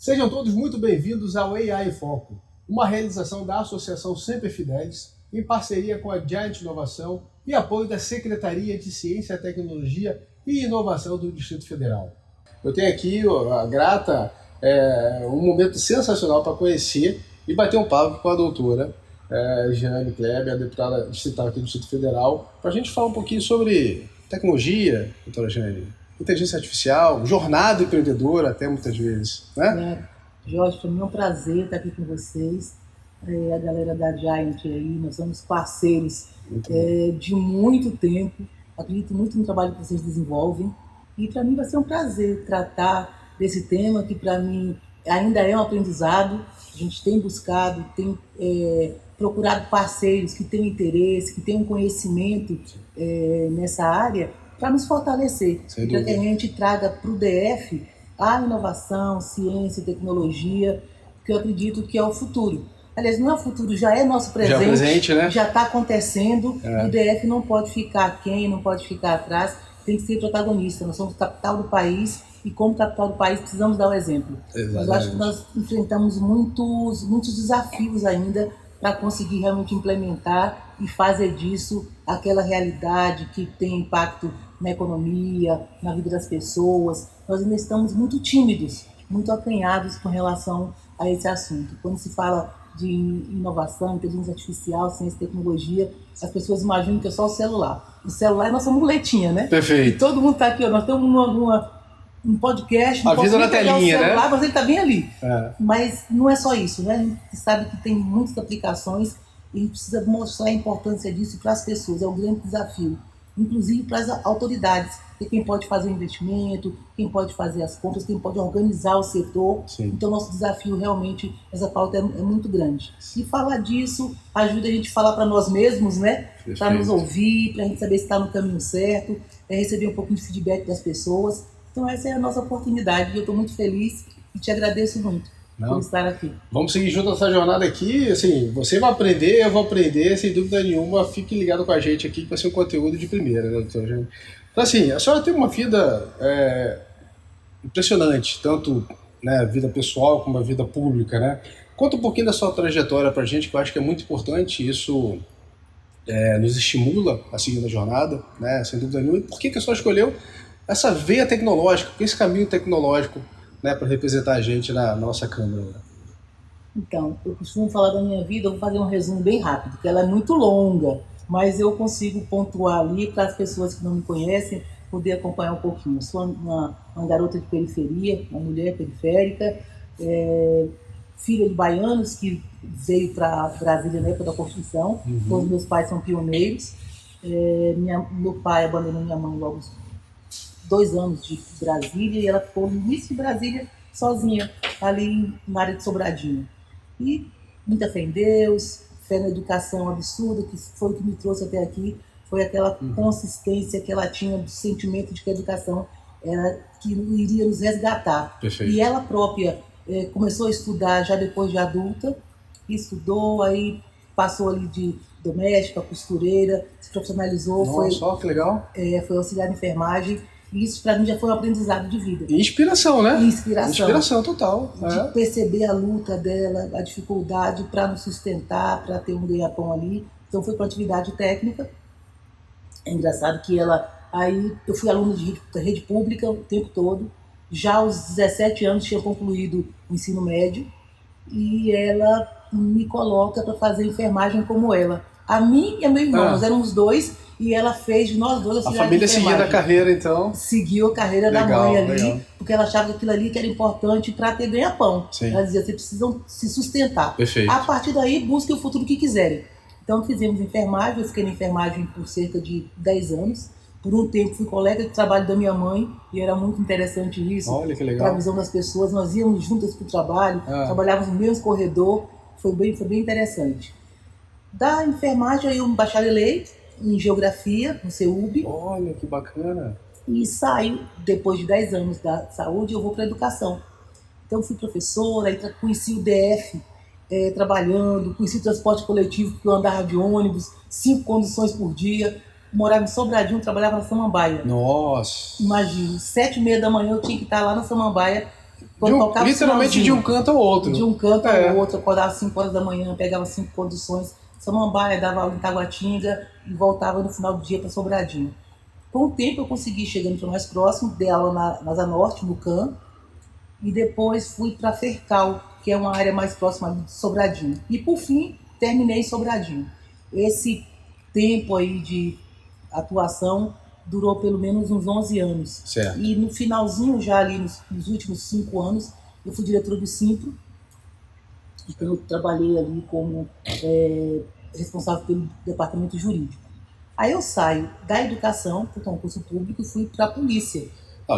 Sejam todos muito bem-vindos ao AI Foco, uma realização da Associação Semper Fidelis, em parceria com a Giant Inovação e apoio da Secretaria de Ciência, Tecnologia e Inovação do Distrito Federal. Eu tenho aqui a grata, um momento sensacional para conhecer e bater um papo com a doutora Jeane Kleber, a deputada distrital aqui do Distrito Federal, para a gente falar um pouquinho sobre tecnologia, doutora Jeane, inteligência artificial, jornada empreendedora até muitas vezes, né? Jorge, para mim é um prazer estar aqui com vocês, a galera da Giant aí, nós somos parceiros de muito tempo, acredito muito no trabalho que vocês desenvolvem e para mim vai ser um prazer tratar desse tema que para mim ainda é um aprendizado. A gente tem buscado, tem procurado parceiros que têm interesse, que têm um conhecimento nessa área para nos fortalecer, para que a gente traga para o DF a inovação, ciência, tecnologia, que eu acredito que é o futuro. Aliás, não é o futuro, já é nosso presente, né? Já está acontecendo, e o DF não pode ficar aquém, não pode ficar atrás, tem que ser protagonista. Nós somos capital do país e como capital do país precisamos dar o exemplo. Exatamente. Eu acho que nós enfrentamos muitos desafios ainda para conseguir realmente implementar e fazer disso aquela realidade que tem impacto na economia, na vida das pessoas. Nós ainda estamos muito tímidos, muito acanhados com relação a esse assunto. Quando se fala de inovação, inteligência artificial, ciência e tecnologia, as pessoas imaginam que é só o celular. O celular é a nossa muletinha, né? Perfeito. E todo mundo está aqui, nós temos um podcast, não avisa na telinha, celular, né? Mas ele está bem ali. Mas não é só isso, né? A gente sabe que tem muitas aplicações e a gente precisa mostrar a importância disso para as pessoas, é um grande desafio. Inclusive para as autoridades, quem pode fazer o investimento, quem pode fazer as compras, quem pode organizar o setor. Sim. Então, nosso desafio realmente, essa pauta é muito grande. E falar disso ajuda a gente a falar para nós mesmos, né? Para nos ouvir, para a gente saber se está no caminho certo, receber um pouquinho de feedback das pessoas. Então, essa é a nossa oportunidade e eu estou muito feliz e te agradeço muito por estar aqui. Vamos seguir junto nessa jornada aqui, assim, você vai aprender, eu vou aprender, sem dúvida nenhuma, fique ligado com a gente aqui, que vai ser um conteúdo de primeira, né, doutora Jeane? Então, assim, a senhora tem uma vida impressionante, tanto a vida pessoal como a vida pública, né? Conta um pouquinho da sua trajetória pra gente, que eu acho que é muito importante, isso nos estimula a seguir na jornada, né, sem dúvida nenhuma. E por que a senhora escolheu essa veia tecnológica, esse caminho tecnológico, né, para representar a gente na nossa Câmara? Então, eu costumo falar da minha vida, eu vou fazer um resumo bem rápido, porque ela é muito longa, mas eu consigo pontuar ali para as pessoas que não me conhecem poder acompanhar um pouquinho. Eu sou uma garota de periferia, uma mulher periférica, filha de baianos que veio para Brasília na época da Constituição. Todos meus pais são pioneiros. Meu pai abandonou minha mãe logo 2 anos de Brasília e ela ficou no início de Brasília sozinha, ali na área de Sobradinho. E muita fé em Deus, fé na educação absurda, que foi o que me trouxe até aqui, foi aquela consistência que ela tinha do sentimento de que a educação era que iria nos resgatar. Perfeito. E ela própria começou a estudar já depois de adulta, estudou, aí passou ali de doméstica, costureira, se profissionalizou. Nossa, que legal. Foi auxiliar de enfermagem. E isso para mim já foi um aprendizado de vida. E inspiração, né? Inspiração total. De perceber a luta dela, a dificuldade para nos sustentar, para ter um ganha-pão ali. Então foi para atividade técnica. É engraçado que aí eu fui aluna de rede pública o tempo todo. Já aos 17 anos tinha concluído o ensino médio. E ela me coloca para fazer enfermagem como ela. A mim e a meu irmão, nós éramos 2. E ela fez de nós 2 a família seguindo a carreira, então. Seguiu a carreira da mãe ali, porque ela achava que aquilo ali que era importante para ter ganha-pão. Ela dizia, vocês precisam se sustentar. Perfeito. A partir daí, busquem o futuro que quiserem. Então fizemos enfermagem, eu fiquei na enfermagem por cerca de 10 anos. Por um tempo fui colega de trabalho da minha mãe e era muito interessante isso. Olha que legal. Para a visão das pessoas, nós íamos juntas para o trabalho, trabalhávamos no mesmo corredor, foi bem interessante. Da enfermagem eu me bacharelei em Geografia, no CEUB. Olha, que bacana. E saio, depois de 10 anos da saúde, eu vou para a educação. Então, fui professora, aí conheci o DF trabalhando, conheci o transporte coletivo, porque eu andava de ônibus, 5 conduções por dia. Morava em Sobradinho, trabalhava na Samambaia. Nossa! Imagina, 7h30 da manhã eu tinha que estar lá na Samambaia Literalmente de um canto ao outro. De um canto ao outro, acordava às 5 horas da manhã, pegava 5 conduções, Samambaia, dava aula em Taguatinga e voltava no final do dia para Sobradinho. Com o tempo eu consegui, chegando para mais próximo, dei aula na Zanorte, no CAM, e depois fui para Fercal, que é uma área mais próxima de Sobradinho. E por fim, terminei em Sobradinho. Esse tempo aí de atuação durou pelo menos uns 11 anos. Certo. E no finalzinho, já ali nos últimos 5 anos, eu fui diretora do Simpro. Então eu trabalhei ali como responsável pelo departamento jurídico. Aí eu saio da educação, para o concurso público, e fui para a polícia.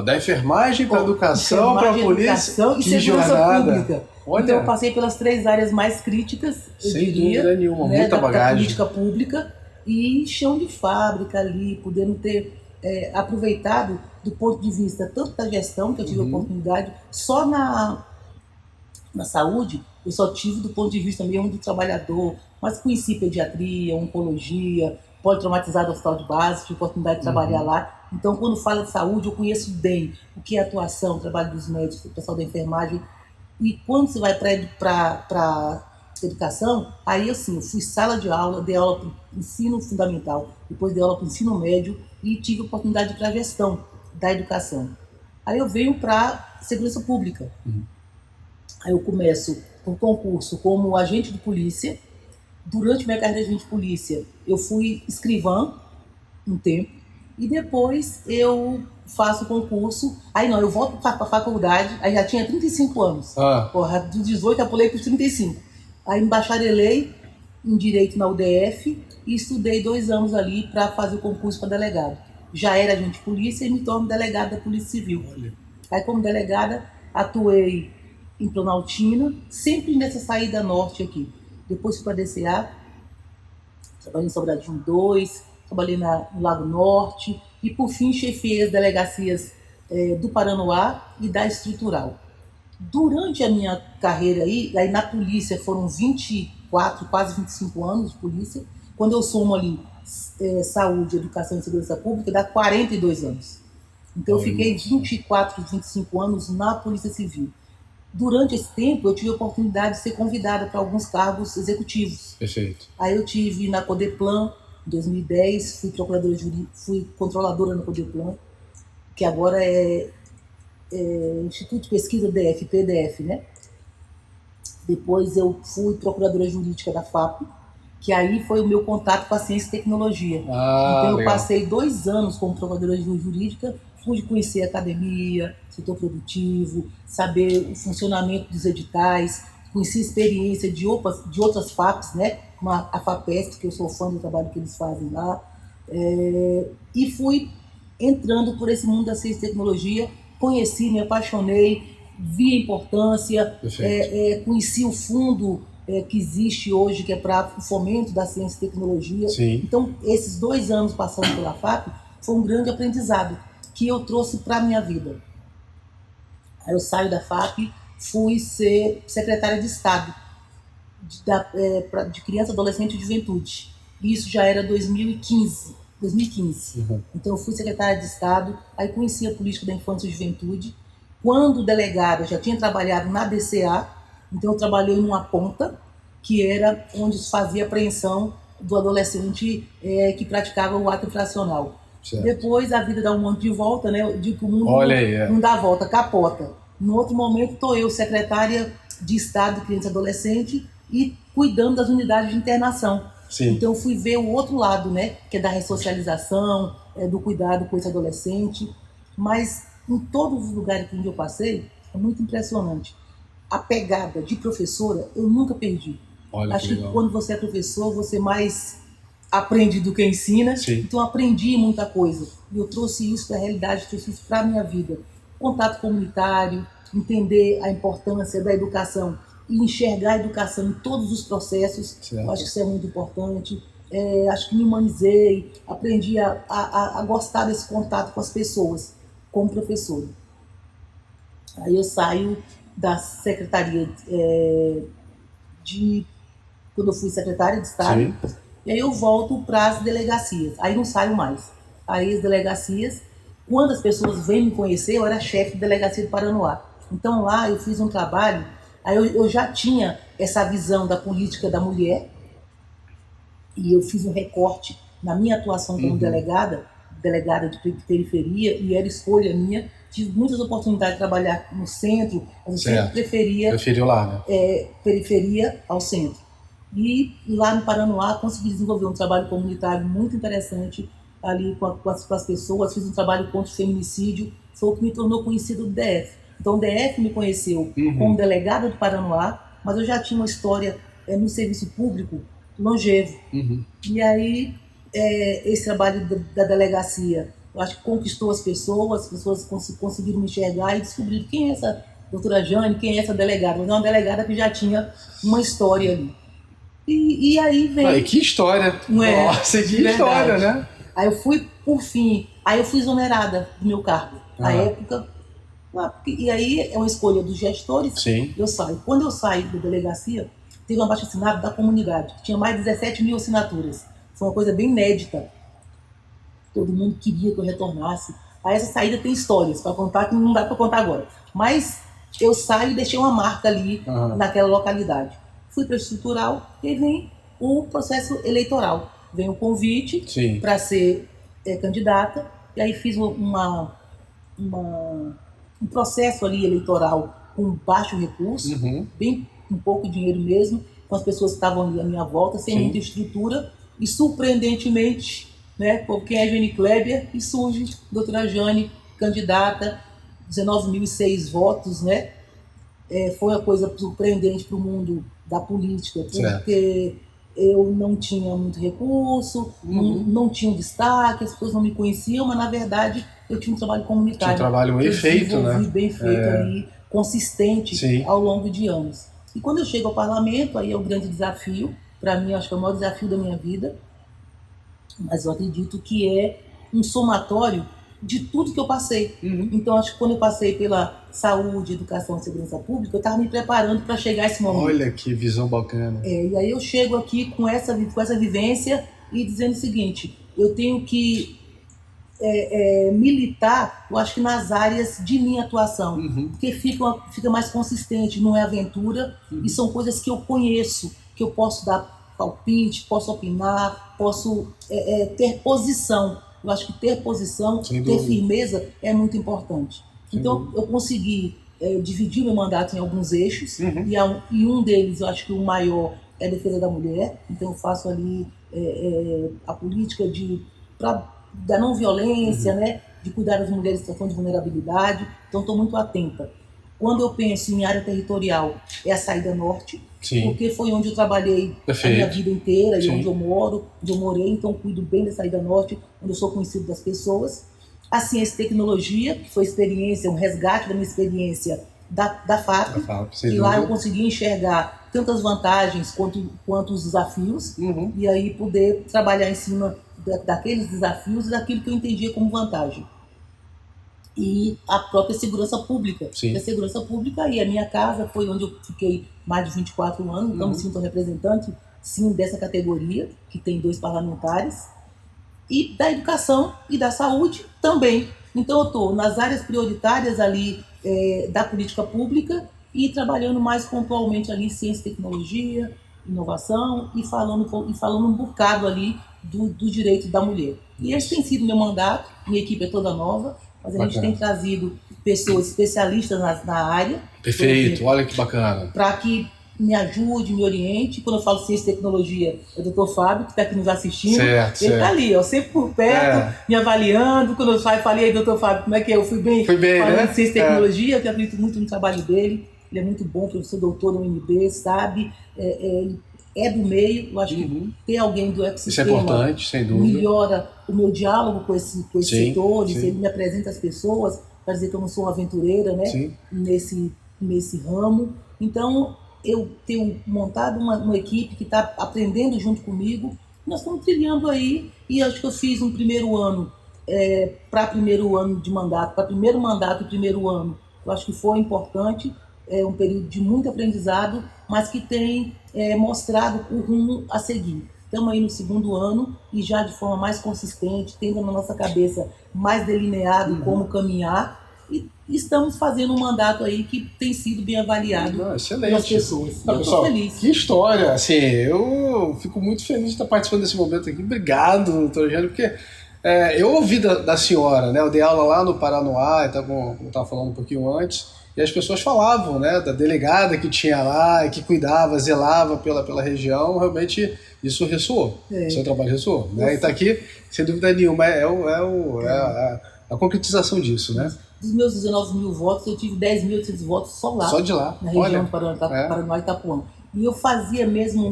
Da enfermagem para a educação, para a polícia. E que segurança jornada. Pública. Olha. Então eu passei pelas 3 áreas mais críticas, eu Sem diria, dúvida nenhuma, né, muita bagagem. da política pública, e chão de fábrica ali, podendo ter aproveitado do ponto de vista tanto da gestão, que eu tive a oportunidade, só na saúde, eu só tive do ponto de vista mesmo do trabalhador, mas conheci pediatria, oncologia, politraumatizado do hospital de base, tive a oportunidade de trabalhar lá. Então, quando fala de saúde, eu conheço bem o que é atuação, o trabalho dos médicos, o pessoal da enfermagem. E quando você vai para educação, aí assim, eu fui sala de aula, dei aula para o ensino fundamental, depois dei aula para o ensino médio e tive a oportunidade de ir para a gestão da educação. Aí eu venho para segurança pública. Aí eu começo por concurso como agente de polícia. Durante minha carreira de agente de polícia, eu fui escrivã um tempo e depois eu faço concurso. Aí não, eu volto para a faculdade, aí já tinha 35 anos. Porra, dos 18 eu pulei para os 35. Aí me bacharelei em Direito na UDF e estudei 2 anos ali para fazer o concurso para delegado. Já era agente de polícia e me torno delegada da Polícia Civil. Olha. Aí como delegada atuei em Planaltina, sempre nessa saída norte aqui. Depois fui para a DCA, trabalhei em Sobradinho 2, trabalhei no Lago Norte e por fim chefiei as delegacias do Paranoá e da Estrutural. Durante a minha carreira aí na polícia foram 24, quase 25 anos de polícia. Quando eu somo ali saúde, educação e segurança pública, dá 42 anos. Então eu fiquei 24, 25 anos na Polícia Civil. Durante esse tempo eu tive a oportunidade de ser convidada para alguns cargos executivos. Perfeito. Aí eu tive na Codeplan, em 2010, fui controladora na Codeplan, que agora é Instituto de Pesquisa DF, PDF, né? Depois eu fui procuradora jurídica da FAP, que aí foi o meu contato com a ciência e tecnologia. Então eu legal. passei 2 anos como procuradora jurídica, pude conhecer a academia, setor produtivo, saber o funcionamento dos editais, conheci a experiência de outras FAPs, né? Como a FAPESP, que eu sou fã do trabalho que eles fazem lá, e fui entrando por esse mundo da ciência e tecnologia, conheci, me apaixonei, vi a importância, conheci o fundo que existe hoje, que é para o fomento da ciência e tecnologia. Sim. Então, esses 2 anos passando pela FAP foi um grande aprendizado que eu trouxe para a minha vida. Aí eu saio da FAP, fui ser secretária de Estado de Criança, Adolescente e Juventude. Isso já era 2015. Então eu fui secretária de Estado, aí conheci a política da infância e juventude. Quando delegada, já tinha trabalhado na DCA, então eu trabalhei numa ponta, que era onde se fazia apreensão do adolescente que praticava o ato infracional. Certo. Depois a vida dá um monte de volta, né? Eu digo que o mundo não dá volta, capota. No outro momento estou eu, secretária de Estado de Criança e Adolescente e cuidando das unidades de internação. Sim. Então eu fui ver o outro lado, né? Que é da ressocialização, do cuidado com esse adolescente. Mas em todos os lugares que eu passei, é muito impressionante. A pegada de professora eu nunca perdi. Olha, acho que legal. Quando você é professor, você mais aprende do que ensina. Sim. Então aprendi muita coisa. E eu trouxe isso para a realidade, trouxe isso para a minha vida. Contato comunitário, entender a importância da educação e enxergar a educação em todos os processos. Certo. Eu acho que isso é muito importante. Acho que me humanizei, aprendi a gostar desse contato com as pessoas, como professora. Aí eu saio da secretaria quando eu fui secretária de Estado. Sim. E aí eu volto para as delegacias. Aí não saio mais. Aí as delegacias, quando as pessoas vêm me conhecer, eu era chefe de delegacia do Paranoá. Então lá eu fiz um trabalho, aí eu já tinha essa visão da política da mulher, e eu fiz um recorte na minha atuação como delegada de periferia, e era escolha minha. Tive muitas oportunidades de trabalhar no centro, mas eu sempre preferiu lá, né? Periferia ao centro. E lá no Paranoá consegui desenvolver um trabalho comunitário muito interessante ali com as pessoas. Fiz um trabalho contra o feminicídio, foi o que me tornou conhecido do DF. Então o DF me conheceu como delegada do Paranoá, mas eu já tinha uma história no serviço público longevo. E aí esse trabalho da delegacia, eu acho que conquistou as pessoas conseguiram me enxergar e descobriram quem é essa doutora Jane, quem é essa delegada. Mas é uma delegada que já tinha uma história ali. E aí vem... Ai, que história! Nossa, que história, né? Aí eu fui, por fim, aí eu fui exonerada do meu cargo. Na época, e aí é uma escolha dos gestores. Sim. Eu saio. Quando eu saio da delegacia, teve um abaixo-assinado da comunidade, que tinha mais de 17 mil assinaturas. Foi uma coisa bem inédita. Todo mundo queria que eu retornasse. Aí essa saída tem histórias para contar que não dá para contar agora. Mas eu saio e deixei uma marca ali naquela localidade. Fui para a estrutural e vem o processo eleitoral. Vem o convite para ser candidata. E aí fiz um processo ali eleitoral com baixo recurso, bem um pouco dinheiro mesmo, com as pessoas que estavam ali à minha volta, sem muita estrutura. E surpreendentemente, né, quem é Jane Kleber, e surge a doutora Jane, candidata, 19.006 votos, né? Foi uma coisa surpreendente para o mundo da política, porque eu não tinha muito recurso, não tinha um destaque, as pessoas não me conheciam, mas na verdade eu tinha um trabalho comunitário. Tinha um trabalho bem feito, né? Bem feito ali, consistente ao longo de anos. E quando eu chego ao parlamento, aí é o grande desafio, para mim acho que é o maior desafio da minha vida, mas eu acredito que é um somatório de tudo que eu passei. Então, acho que quando eu passei pela saúde, educação e segurança pública, eu estava me preparando para chegar a esse momento. Olha que visão bacana. E aí eu chego aqui com essa vivência e dizendo o seguinte, eu tenho que militar, eu acho que nas áreas de minha atuação, porque fica mais consistente, não é aventura, e são coisas que eu conheço, que eu posso dar palpite, posso opinar, posso ter posição. Eu acho que ter posição, ter firmeza é muito importante. Então, eu consegui dividir meu mandato em alguns eixos, e um deles, eu acho que o maior é a defesa da mulher. Então, eu faço ali a política da não violência, né? De cuidar das mulheres em situação de vulnerabilidade. Então, estou muito atenta. Quando eu penso em área territorial, é a saída norte, porque foi onde eu trabalhei a minha vida inteira, e onde eu moro, onde eu morei, então cuido bem da saída norte, onde eu sou conhecido das pessoas. A ciência e tecnologia, que foi experiência, um resgate da minha experiência da FAP, e lá eu consegui enxergar tantas vantagens quanto os desafios, e aí poder trabalhar em cima daqueles desafios e daquilo que eu entendia como vantagem. E a própria segurança pública. A segurança pública, e a minha casa foi onde eu fiquei mais de 24 anos, então me sinto representante, sim, dessa categoria, que tem 2 parlamentares, e da educação e da saúde também. Então eu estou nas áreas prioritárias ali da política pública e trabalhando mais pontualmente ali em ciência e tecnologia, inovação, e falando um bocado ali do direito da mulher. E esse tem sido meu mandato, minha equipe é toda nova, mas a gente tem trazido pessoas especialistas na área. Perfeito, olha que bacana. Para que me ajude, me oriente. Quando eu falo ciência e tecnologia, é o doutor Fábio, que está aqui nos assistindo. Ele está ali, ó, sempre por perto, me avaliando. Quando eu falei aí, doutor Fábio, como é que é? Eu fui bem falando de ciência e tecnologia, eu acredito muito no trabalho dele. Ele é muito bom, professor doutor da UNB, sabe? É do meio, eu acho que ter alguém do ecossistema, isso é importante, sem dúvida, melhora o meu diálogo com esses setores, ele me apresenta as pessoas, para dizer que eu não sou uma aventureira, né? Nesse ramo. Então, eu tenho montado uma equipe que está aprendendo junto comigo, nós estamos trilhando aí, e acho que eu fiz um primeiro ano, para primeiro ano de mandato, para primeiro mandato e primeiro ano, eu acho que foi importante, um período de muito aprendizado, mas que tem mostrado o rumo a seguir. Estamos aí no segundo ano e já de forma mais consistente, tendo na nossa cabeça mais delineado como caminhar, e estamos fazendo um mandato aí que tem sido bem avaliado pelas pessoas. Não, eu pessoal, estou feliz. Que história! Assim, eu fico muito feliz de estar participando desse momento aqui. Obrigado, doutor Eugênio, porque eu ouvi da senhora, né? Eu dei aula lá no Paranoá, como eu estava falando um pouquinho antes, e as pessoas falavam, né, da delegada que tinha lá, que cuidava, zelava pela região. Realmente isso ressoou. O seu trabalho ressoou, né? E está aqui, sem dúvida nenhuma, a concretização disso, né? Dos meus 19 mil votos, eu tive 10.800 votos só lá. Só de lá. Na região do Paranoá e Itapuã. E eu fazia mesmo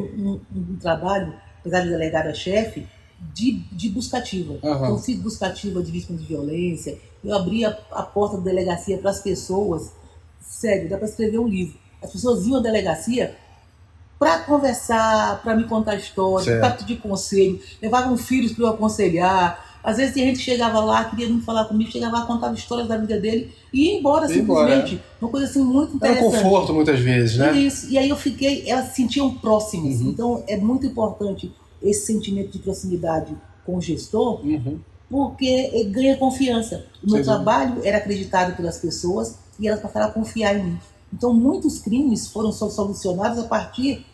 um trabalho, apesar de delegada-chefe, de buscativa. Então, eu fiz buscativa de vítimas de violência, eu abria a porta da delegacia para as pessoas. Sério, dá para escrever um livro. As pessoas iam à delegacia para conversar, para me contar história, para pedir conselho, levavam filhos para eu aconselhar. Às vezes a gente chegava lá, queria vir falar comigo, chegava lá, contava histórias da vida dele e ia embora simplesmente. Uma coisa assim muito interessante. Era um conforto muitas vezes, né? Isso. E aí eu fiquei, elas se sentiam próximas. Então é muito importante esse sentimento de proximidade com o gestor, porque ganha confiança. O meu trabalho era acreditado pelas pessoas e elas passaram a confiar em mim. Então muitos crimes foram solucionados a partir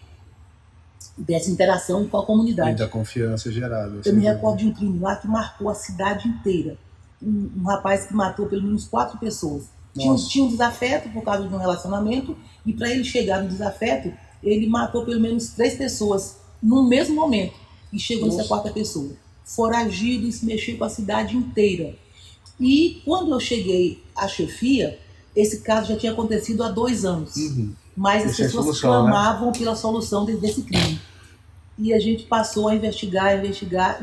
dessa interação com a comunidade. E da confiança gerada. Eu me recordo de um crime lá que marcou a cidade inteira. Um rapaz que matou pelo menos 4 pessoas. Tinha um desafeto por causa de um relacionamento, e para ele chegar no desafeto, ele matou pelo menos 3 pessoas no mesmo momento. E chegou nessa 4ª pessoa. Foragido, isso mexeu com a cidade inteira. E quando eu cheguei à chefia, esse caso já tinha acontecido há 2 anos. Mas as pessoas clamavam pela solução desse crime. E a gente passou a investigar,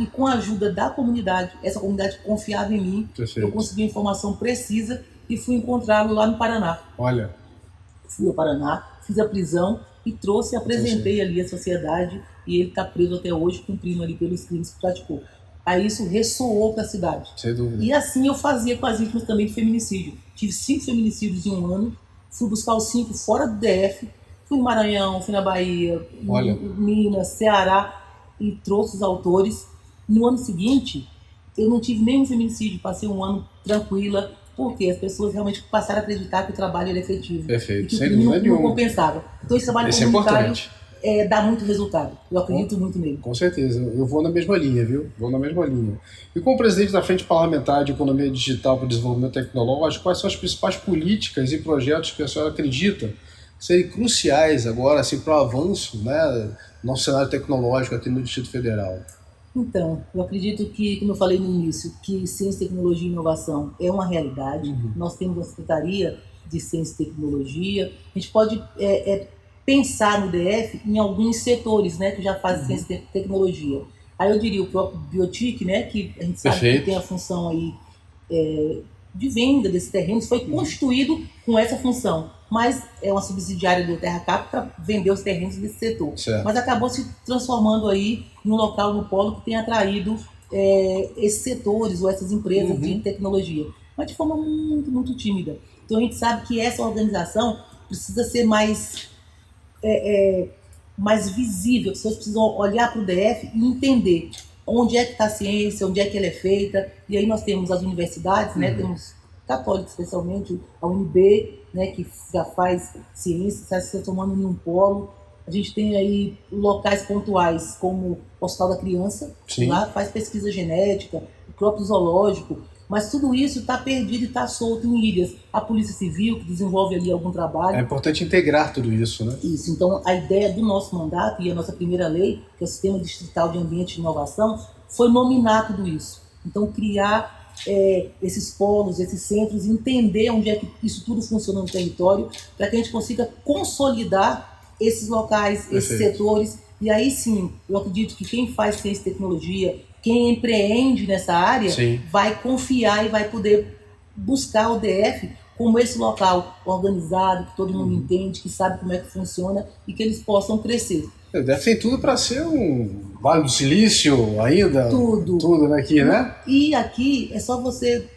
e com a ajuda da comunidade, essa comunidade confiava em mim, eu consegui a informação precisa e fui encontrá-lo lá no Paraná. Olha. Fui ao Paraná, fiz a prisão e trouxe, apresentei ali a sociedade, e ele está preso até hoje, cumprindo ali pelos crimes que praticou. Aí isso ressoou para a cidade. Sem dúvida. E assim eu fazia com as vítimas também de feminicídio. Tive 5 feminicídios em um ano, fui buscar os 5 fora do DF, fui em Maranhão, fui na Bahia, em Minas, Ceará, e trouxe os autores. No ano seguinte, eu não tive nenhum feminicídio, passei um ano tranquila, porque as pessoas realmente passaram a acreditar que o trabalho era efetivo. Perfeito, e que sem o dúvida não compensava. Então esse trabalho comunitário dá muito resultado. Eu acredito muito nele. Com certeza, eu vou na mesma linha, viu? Vou na mesma linha. E como presidente da Frente Parlamentar de Economia Digital para o Desenvolvimento Tecnológico, quais são as principais políticas e projetos que a senhora acredita serem cruciais agora assim, para o avanço, né, do nosso cenário tecnológico aqui no Distrito Federal? Então, eu acredito que, como eu falei no início, que ciência, tecnologia e inovação é uma realidade. Nós temos uma Secretaria de Ciência e Tecnologia. A gente pode pensar no DF em alguns setores, né, que já fazem ciência e tecnologia. Aí eu diria o próprio Biotic, né, que a gente sabe que tem a função aí de venda desses terrenos, foi construído com essa função, mas é uma subsidiária do Terra Cap para vender os terrenos desse setor. Mas acabou se transformando aí num local, no polo, que tem atraído esses setores ou essas empresas de tecnologia, mas de forma muito, muito tímida. Então a gente sabe que essa organização precisa ser mais visível, as pessoas precisam olhar para o DF e entender onde é que está a ciência, onde é que ela é feita. E aí nós temos as universidades, né, temos católicos especialmente, a UNB, né, que já faz ciência, está se transformando em um polo. A gente tem aí locais pontuais, como o Hospital da Criança, que lá faz pesquisa genética, o próprio zoológico, mas tudo isso está perdido e está solto em ilhas. A Polícia Civil, que desenvolve ali algum trabalho. É importante integrar tudo isso, né? Isso. Então, a ideia do nosso mandato e a nossa primeira lei, que é o Sistema Distrital de Ambiente e Inovação, foi nominar tudo isso. Então, criar esses polos, esses centros, entender onde é que isso tudo funciona no território, para que a gente consiga consolidar esses locais, esses setores. E aí sim, eu acredito que quem faz ciência e tecnologia, quem empreende nessa área, vai confiar e vai poder buscar o DF como esse local organizado, que todo mundo entende, que sabe como é que funciona e que eles possam crescer. O DF tem tudo para ser um Vale do Silício ainda. Tudo aqui, né? E aqui é só você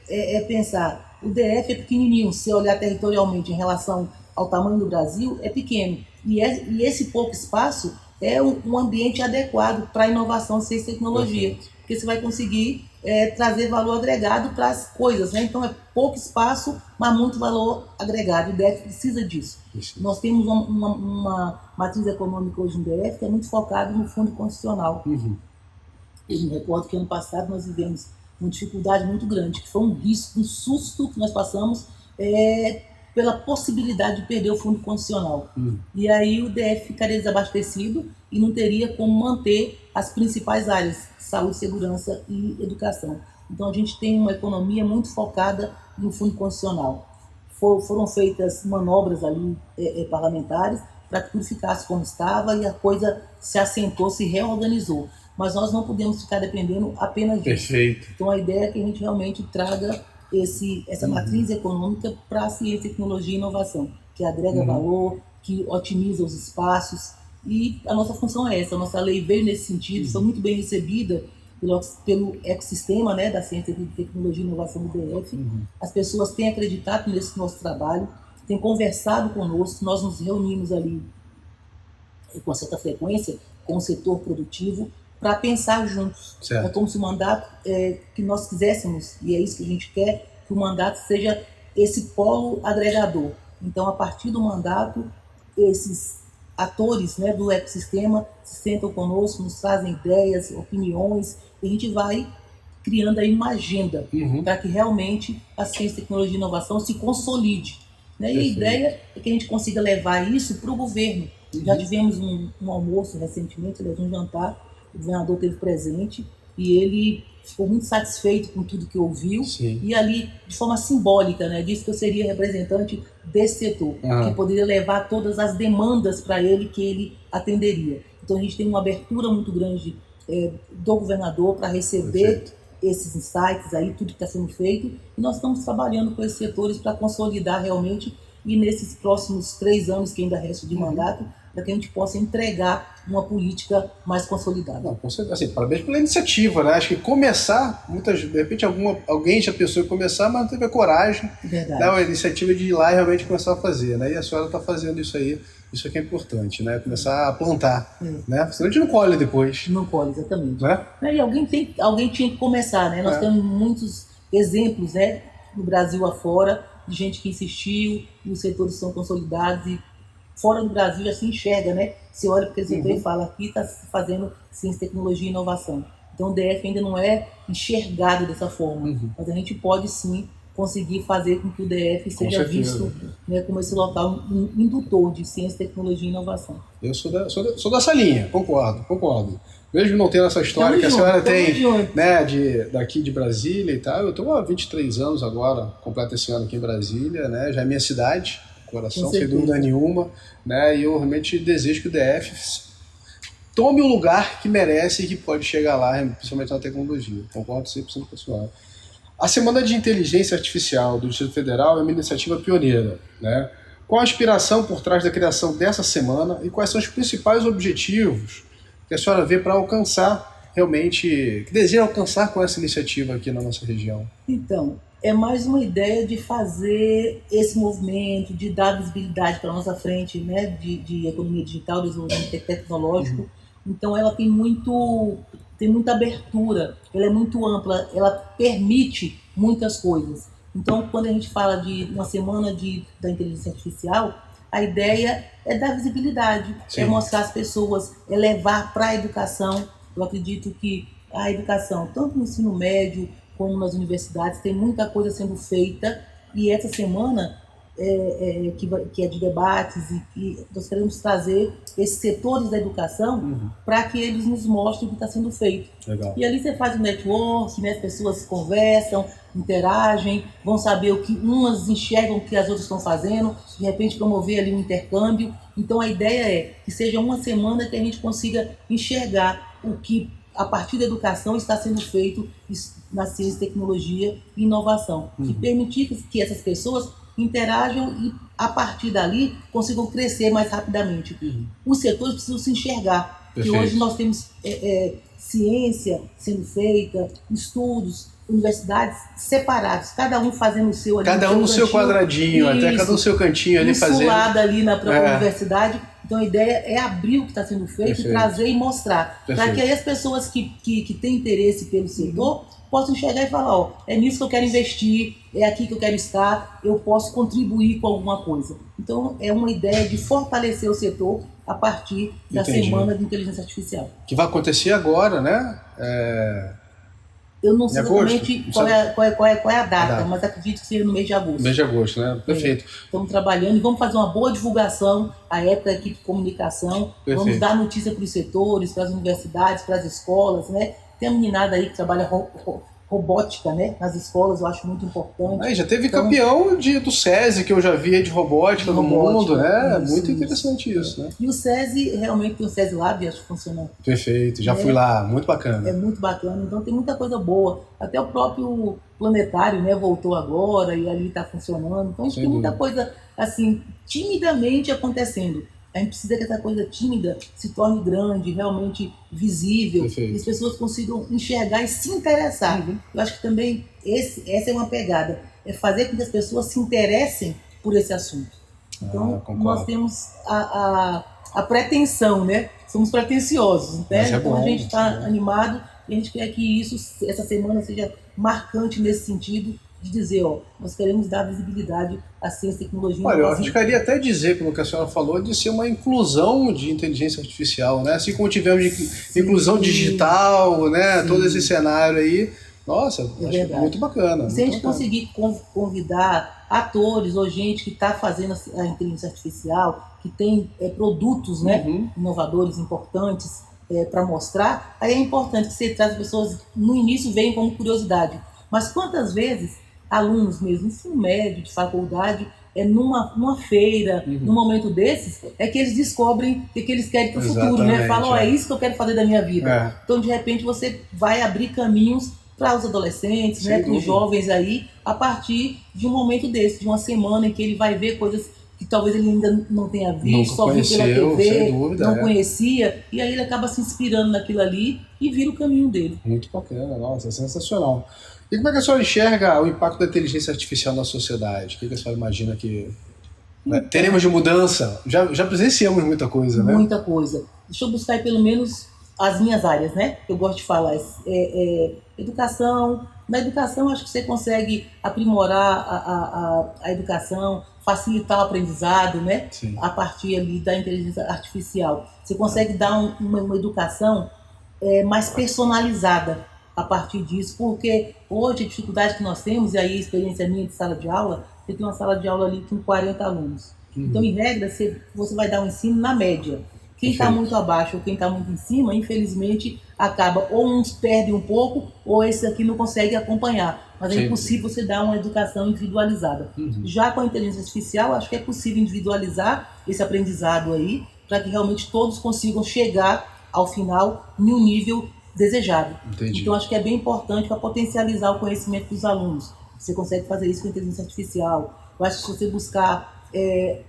pensar, o DF é pequenininho, se olhar territorialmente em relação ao tamanho do Brasil, é pequeno. E esse pouco espaço é um ambiente adequado para a inovação, ciência e tecnologia. Porque você vai conseguir trazer valor agregado para as coisas, né? Então é pouco espaço, mas muito valor agregado. O DF precisa disso. Isso. Nós temos uma matriz econômica hoje no DF que é muito focada no fundo constitucional. Uhum. Eu me recordo que ano passado nós vivemos uma dificuldade muito grande, que foi um risco, um susto que nós passamos pela possibilidade de perder o fundo constitucional. E aí o DF ficaria desabastecido e não teria como manter as principais áreas, saúde, segurança e educação. Então a gente tem uma economia muito focada no fundo constitucional. Foram feitas manobras ali parlamentares para que tudo ficasse como estava e a coisa se assentou, se reorganizou. Mas nós não podemos ficar dependendo apenas disso. Perfeito. Então a ideia é que a gente realmente traga essa matriz econômica para a ciência, tecnologia e inovação, que agrega valor, que otimiza os espaços. E a nossa função é essa. A nossa lei veio nesse sentido, foi muito bem recebida pelo ecossistema, né, da ciência, tecnologia e inovação do DF. As pessoas têm acreditado nesse nosso trabalho, têm conversado conosco, nós nos reunimos ali com certa frequência com o setor produtivo para pensar juntos. Certo. É como se o mandato que nós quiséssemos, e é isso que a gente quer, que o mandato seja esse polo agregador. Então, a partir do mandato, esses atores, né, do ecossistema se sentam conosco, nos trazem ideias, opiniões, e a gente vai criando aí uma agenda para que realmente a ciência, tecnologia e inovação se consolide. Né? E a ideia é que a gente consiga levar isso para o governo. Já tivemos um almoço recentemente, aliás, um jantar, o governador esteve presente e ele ficou muito satisfeito com tudo que ouviu. Sim. E ali, de forma simbólica, né, disse que eu seria representante desse setor, que poderia levar todas as demandas para ele que ele atenderia. Então a gente tem uma abertura muito grande do governador para receber esses insights aí, tudo que está sendo feito, e nós estamos trabalhando com esses setores para consolidar realmente, e nesses próximos 3 anos que ainda restam de mandato, para que a gente possa entregar uma política mais consolidada. Não, com certeza. Assim, parabéns pela iniciativa, né? Acho que começar, de repente alguém já pensou em começar, mas não teve a coragem, a iniciativa de ir lá e realmente começar a fazer, né? E a senhora está fazendo isso aí, isso aqui é importante, né? Começar a plantar, né? Senão a gente não colhe depois. Não colhe, exatamente. Né? E alguém tinha que começar, né? Nós temos muitos exemplos, né, no Brasil afora, de gente que insistiu, e os setores são consolidados e fora do Brasil já se enxerga, né? Você olha para o setor e fala, aqui está se fazendo ciência, tecnologia e inovação. Então o DF ainda não é enxergado dessa forma, mas a gente pode sim conseguir fazer com que o DF seja visto, né, como esse local indutor de ciência, tecnologia e inovação. Eu sou dessa linha, concordo. Mesmo não tendo essa história que a senhora tem, né, daqui de Brasília e tal, eu estou há 23 anos agora, completo esse ano aqui em Brasília, né, já é minha cidade, coração, sem dúvida nenhuma, né, e eu realmente desejo que o DF tome o lugar que merece e que pode chegar lá, principalmente na tecnologia. Concordo 100% com a senhora. A Semana de Inteligência Artificial do Distrito Federal é uma iniciativa pioneira, né? Qual a inspiração por trás da criação dessa semana e quais são os principais objetivos que a senhora vê para alcançar realmente, que deseja alcançar com essa iniciativa aqui na nossa região? Então, é mais uma ideia de fazer esse movimento, de dar visibilidade para a nossa frente, né, de economia digital, desenvolvimento tecnológico. Então ela tem muita abertura, ela é muito ampla, ela permite muitas coisas. Então, quando a gente fala de uma semana da inteligência artificial, a ideia é dar visibilidade, é mostrar às pessoas, é levar para a educação. Eu acredito que a educação, tanto no ensino médio como nas universidades, tem muita coisa sendo feita, e essa semana que é de debates, e nós queremos trazer esses setores da educação para que eles nos mostrem o que está sendo feito. Legal. E ali você faz um network, né, as pessoas conversam, interagem, vão saber o que umas enxergam, o que as outras estão fazendo, de repente promover ali um intercâmbio. Então a ideia é que seja uma semana que a gente consiga enxergar o que a partir da educação está sendo feito na ciência, tecnologia e inovação, e permitir que essas pessoas interajam e, a partir dali, consigam crescer mais rapidamente. Os setores precisam se enxergar. Perfeito. E hoje nós temos ciência sendo feita, estudos, universidades separadas, cada um fazendo o seu ali. Cada um no seu quadradinho, até cada um no seu cantinho ali fazendo. Insulado ali na própria universidade. Então a ideia é abrir o que está sendo feito, trazer e mostrar. Para que aí as pessoas que têm interesse pelo setor posso enxergar e falar, ó, é nisso que eu quero investir, é aqui que eu quero estar, eu posso contribuir com alguma coisa. Então, é uma ideia de fortalecer o setor a partir da Semana de Inteligência Artificial. Que vai acontecer agora, né? Eu não sei exatamente qual é a data, mas acredito que seja no mês de agosto. Mês de agosto, né? Perfeito. Estamos trabalhando e vamos fazer uma boa divulgação, a época da equipe de comunicação, vamos dar notícia para os setores, para as universidades, para as escolas, né? Tem a meninada aí que trabalha robótica, né? Nas escolas, eu acho muito importante. Já teve campeão do SESI, que eu já vi de robótica no mundo, né? Muito interessante isso, né? E o SESI, realmente tem o SESI Lab, acho que funciona. Perfeito, já fui lá, muito bacana. É muito bacana, então tem muita coisa boa. Até o próprio planetário, né, voltou agora e ali está funcionando. Então a gente tem muita coisa, assim, timidamente acontecendo. A gente precisa que essa coisa tímida se torne grande, realmente visível, e as pessoas consigam enxergar e se interessar. Eu acho que também essa é uma pegada, é fazer com que as pessoas se interessem por esse assunto. Então, nós temos a pretensão, né? Somos pretensiosos, né? Então a gente está animado e a gente quer que essa semana seja marcante nesse sentido, de dizer, ó, nós queremos dar visibilidade à ciência e tecnologia. Olha, eu arriscaria até dizer, pelo que a senhora falou, de ser uma inclusão de inteligência artificial, né? Assim como tivemos inclusão digital, né? Todo esse cenário aí. Nossa, acho muito bacana. Se a gente conseguir convidar atores ou gente que está fazendo a inteligência artificial, que tem produtos, né, inovadores importantes para mostrar, aí é importante que você traz as pessoas, no início, venham como curiosidade. Mas quantas vezes alunos mesmo, ensino médio, de faculdade, numa feira, num momento desses, é que eles descobrem o que eles querem para o futuro, né? Falam, é isso que eu quero fazer da minha vida. Então, de repente, você vai abrir caminhos para os adolescentes, né, para os jovens aí, a partir de um momento desse, de uma semana em que ele vai ver coisas que talvez ele ainda não tenha visto, só viu pela TV, não conhecia, e aí ele acaba se inspirando naquilo ali e vira o caminho dele. Muito bacana, nossa, é sensacional. E como é que a senhora enxerga o impacto da inteligência artificial na sociedade? O que a senhora imagina que teremos de mudança? Já presenciamos muita coisa, né? Muita coisa. Deixa eu buscar aí pelo menos as minhas áreas, né? Eu gosto de falar. Educação. Na educação, acho que você consegue aprimorar a educação, facilitar o aprendizado, né? Sim. A partir ali da inteligência artificial. Você consegue dar uma educação mais personalizada a partir disso, porque hoje a dificuldade que nós temos, e aí a experiência minha de sala de aula, você tem uma sala de aula ali com 40 alunos. Então, em regra, você vai dar um ensino na média. Quem está muito abaixo ou quem está muito em cima, infelizmente, acaba ou uns perdem um pouco, ou esse aqui não consegue acompanhar. Mas é impossível você dar uma educação individualizada. Já com a inteligência artificial, acho que é possível individualizar esse aprendizado aí, para que realmente todos consigam chegar ao final em um nível desejado. Então, acho que é bem importante para potencializar o conhecimento dos alunos. Você consegue fazer isso com a inteligência artificial. Eu acho que se você buscar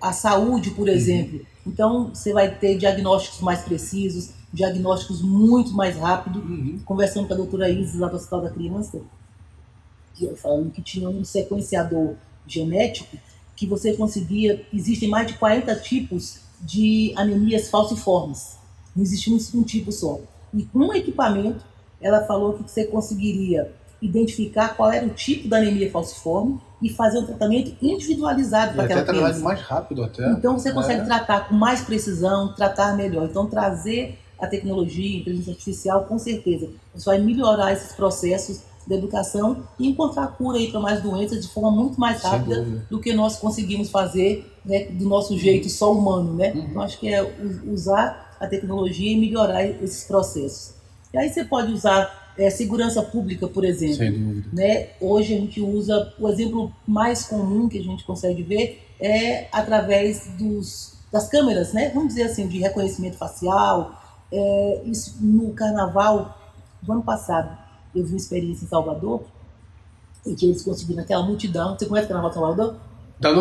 a saúde, por exemplo, então você vai ter diagnósticos mais precisos, diagnósticos muito mais rápidos. Conversando com a doutora Isis, lá do Hospital da Criança, falando que tinha um sequenciador genético que você conseguia... Existem mais de 40 tipos de anemias falciformes. Não existe um tipo só. E com um equipamento, ela falou que você conseguiria identificar qual era o tipo da anemia falciforme e fazer um tratamento individualizado para aquela criança. Até mais rápido até. Então você consegue tratar com mais precisão, tratar melhor. Então trazer a tecnologia, a inteligência artificial, com certeza, isso vai melhorar esses processos da educação e encontrar cura para mais doenças de forma muito mais rápida do que nós conseguimos fazer, né, do nosso jeito só humano, né? Então acho que é usar a tecnologia e melhorar esses processos. E aí você pode usar segurança pública, por exemplo. Sem dúvida. Né? Hoje a gente usa, o exemplo mais comum que a gente consegue ver é através das câmeras, né? Vamos dizer assim, de reconhecimento facial. Isso, no carnaval do ano passado, eu vi uma experiência em Salvador, em que eles conseguiram aquela multidão. Você conhece o Carnaval de Salvador? Ainda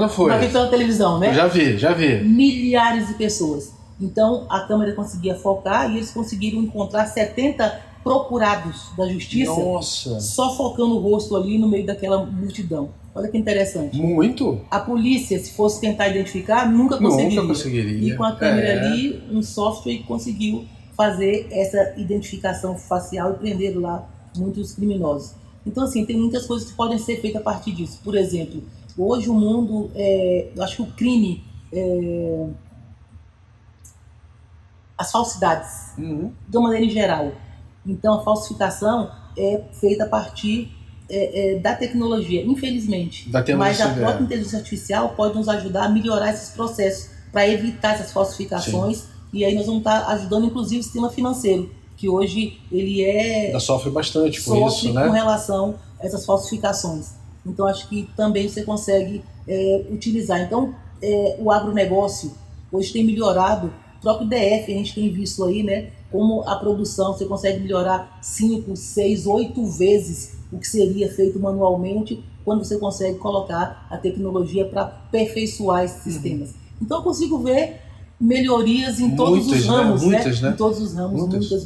não fui. Mas pela televisão, né? Já vi. Milhares de pessoas. Então, a câmera conseguia focar e eles conseguiram encontrar 70 procurados da justiça. Nossa. Só focando o rosto ali no meio daquela multidão. Olha que interessante. Muito. A polícia, se fosse tentar identificar, nunca conseguiria. E com a câmera ali, um software conseguiu fazer essa identificação facial e prender lá muitos criminosos. Então, assim, tem muitas coisas que podem ser feitas a partir disso. Por exemplo, hoje o mundo, eu acho que o crime, as falsidades, de uma maneira em geral. Então, a falsificação é feita a partir da tecnologia, infelizmente. Mas a própria inteligência artificial pode nos ajudar a melhorar esses processos, para evitar essas falsificações. Sim. E aí nós vamos estar ajudando, inclusive, o sistema financeiro, que hoje ele sofre bastante com isso, né? Com relação a essas falsificações. Então, acho que também você consegue utilizar. Então, o agronegócio hoje tem melhorado. O próprio DF, a gente tem visto aí, né, como a produção, você consegue melhorar 5, 6, 8 vezes o que seria feito manualmente, quando você consegue colocar a tecnologia para aperfeiçoar esses sistemas. Então, eu consigo ver melhorias em todos os ramos, né? Em todos os ramos, muitas.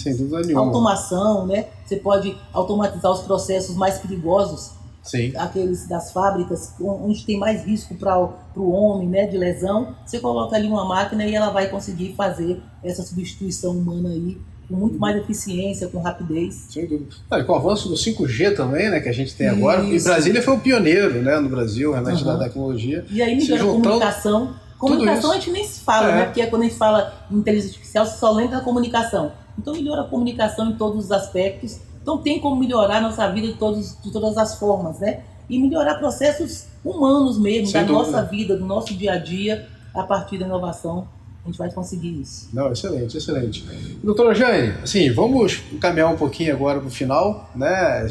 Sem dúvida nenhuma. Automação, né? Você pode automatizar os processos mais perigosos, sim, aqueles das fábricas, onde tem mais risco para o homem, né, de lesão. Você coloca ali uma máquina e ela vai conseguir fazer essa substituição humana aí com muito mais eficiência, com rapidez. Sem dúvida. Com o avanço do 5G também, né, que a gente tem agora, e Brasília foi o pioneiro, né, no Brasil, realmente, da tecnologia. E aí melhora a comunicação. Comunicação a gente nem se fala, né, porque quando a gente fala em inteligência artificial, você só lembra da comunicação. Então melhora a comunicação em todos os aspectos. Então tem como melhorar a nossa vida de todas as formas, né? E melhorar processos humanos mesmo, da nossa vida, do nosso dia a dia, a partir da inovação. A gente vai conseguir isso. Não, excelente, excelente. Doutora Jane, assim, vamos caminhar um pouquinho agora para o final, né?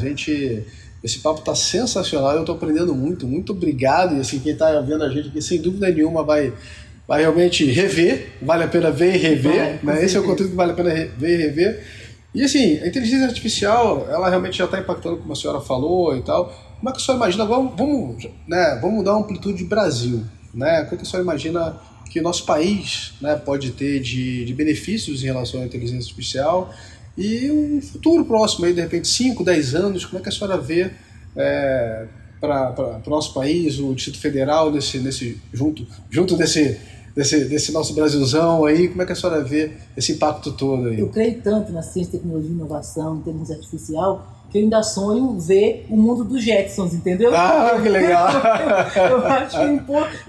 Esse papo está sensacional, eu estou aprendendo muito, muito obrigado. E assim, quem está vendo a gente aqui, sem dúvida nenhuma, vai realmente rever, vale a pena ver e rever, né? Esse é o conteúdo que vale a pena ver e rever. E assim, a inteligência artificial, ela realmente já está impactando, como a senhora falou e tal. Como é que a senhora imagina, vamos dar uma amplitude de Brasil, né? O que a senhora imagina que o nosso país, né, pode ter de benefícios em relação à inteligência artificial e um futuro próximo, aí, de repente 5, 10 anos, como é que a senhora vê para o nosso país, o Distrito Federal, junto desse nosso Brasilzão aí, como é que a senhora vê esse impacto todo aí? Eu creio tanto na ciência, tecnologia, inovação, inteligência artificial, que eu ainda sonho ver o mundo dos Jetsons, entendeu? Ah, que legal! eu acho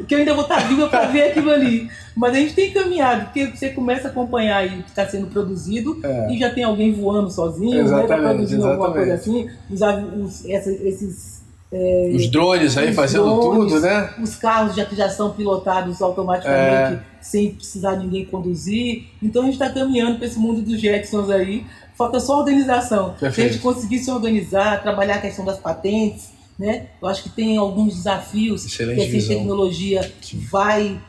que eu ainda vou estar viva para ver aquilo ali. Mas a gente tem caminhado, porque você começa a acompanhar aí o que está sendo produzido e já tem alguém voando sozinho, né, tá produzindo alguma coisa assim, os drones aí fazendo tudo, né? Os carros já são pilotados automaticamente sem precisar ninguém conduzir. Então a gente está caminhando para esse mundo dos Jetsons aí. Falta só organização. Perfeito. Se a gente conseguir se organizar, trabalhar a questão das patentes, né? Eu acho que tem alguns desafios que a ciência e tecnologia vai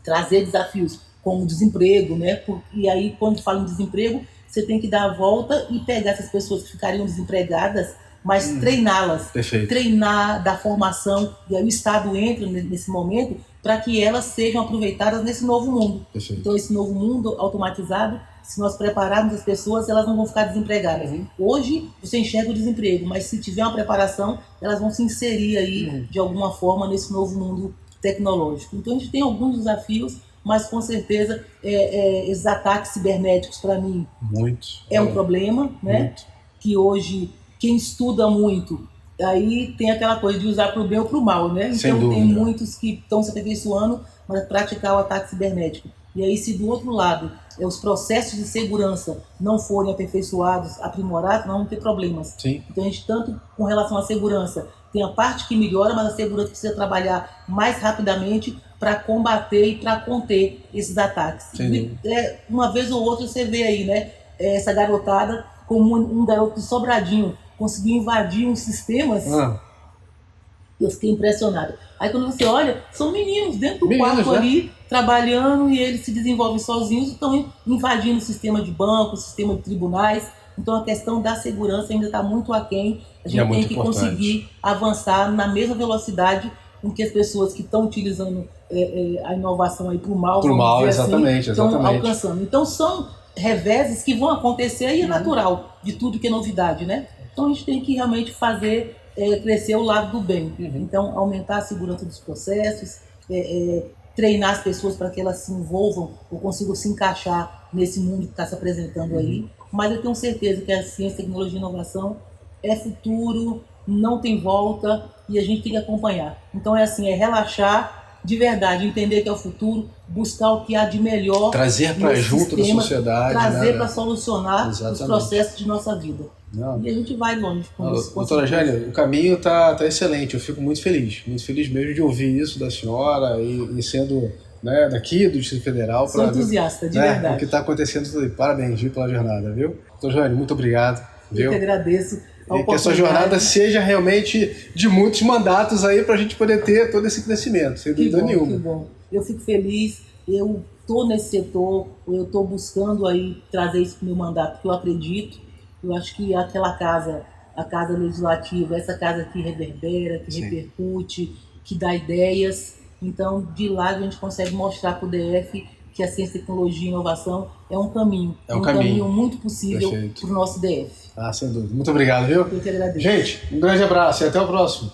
trazer desafios, como o desemprego, né? E aí, quando fala em desemprego, você tem que dar a volta e pegar essas pessoas que ficariam desempregadas, mas treiná-las, treinar, dar formação, e aí o Estado entra nesse momento para que elas sejam aproveitadas nesse novo mundo. Perfeito. Então, esse novo mundo automatizado, se nós prepararmos as pessoas, elas não vão ficar desempregadas. Hoje, você enxerga o desemprego, mas se tiver uma preparação, elas vão se inserir aí, de alguma forma, nesse novo mundo tecnológico. Então, a gente tem alguns desafios, mas com certeza, esses ataques cibernéticos, para mim, um problema, né? Muito. Que hoje, quem estuda muito, aí tem aquela coisa de usar para o bem ou para o mal, né? Então tem muitos que estão se aperfeiçoando para praticar o ataque cibernético. E aí, se do outro lado os processos de segurança não forem aperfeiçoados, aprimorados, não vão ter problemas. Sim. Então a gente, tanto com relação à segurança, tem a parte que melhora, mas a segurança precisa trabalhar mais rapidamente para combater e para conter esses ataques. Uma vez ou outra você vê aí, né, essa garotada, como um garoto de Sobradinho, conseguiu invadir uns sistemas. Eu fiquei impressionado. Aí quando você olha, são meninos dentro do quarto, né, ali, trabalhando, e eles se desenvolvem sozinhos, estão invadindo o sistema de banco, o sistema de tribunais. Então a questão da segurança ainda está muito aquém. A gente tem que conseguir avançar na mesma velocidade com que as pessoas que estão utilizando a inovação aí para o mal, exatamente, estão alcançando. Então são reveses que vão acontecer e é natural de tudo que é novidade, né? Então a gente tem que realmente fazer crescer o lado do bem. Então aumentar a segurança dos processos, treinar as pessoas para que elas se envolvam ou consigam se encaixar nesse mundo que está se apresentando aí. mas eu tenho certeza que a ciência, tecnologia e inovação é futuro, não tem volta e a gente tem que acompanhar. Então é assim, é relaxar de verdade, entender que é o futuro, buscar o que há de melhor, trazer para junto da sociedade, trazer né, para solucionar exatamente os processos de nossa vida. Não. E a gente vai longe com isso. Doutora Jânia, o caminho tá excelente, eu fico muito feliz mesmo de ouvir isso da senhora e sendo, né, daqui do Distrito Federal. Sou entusiasta, de né, verdade. O que está acontecendo, parabéns, viu, pela jornada, viu? Doutora Jânia, muito obrigado. Eu que agradeço. E que a sua jornada seja realmente de muitos mandatos aí para a gente poder ter todo esse crescimento, sem dúvida nenhuma. Que bom. Eu fico feliz, eu estou nesse setor, eu estou buscando aí trazer isso para o meu mandato, porque eu acredito. Eu acho que aquela casa, a casa legislativa, essa casa que reverbera, que repercute, que dá ideias. Então, de lá a gente consegue mostrar para o DF que a ciência, tecnologia e inovação é um caminho. É um caminho muito possível para o nosso DF. Ah, sem dúvida. Muito obrigado, viu? Eu que agradeço. Gente, um grande abraço e até o próximo.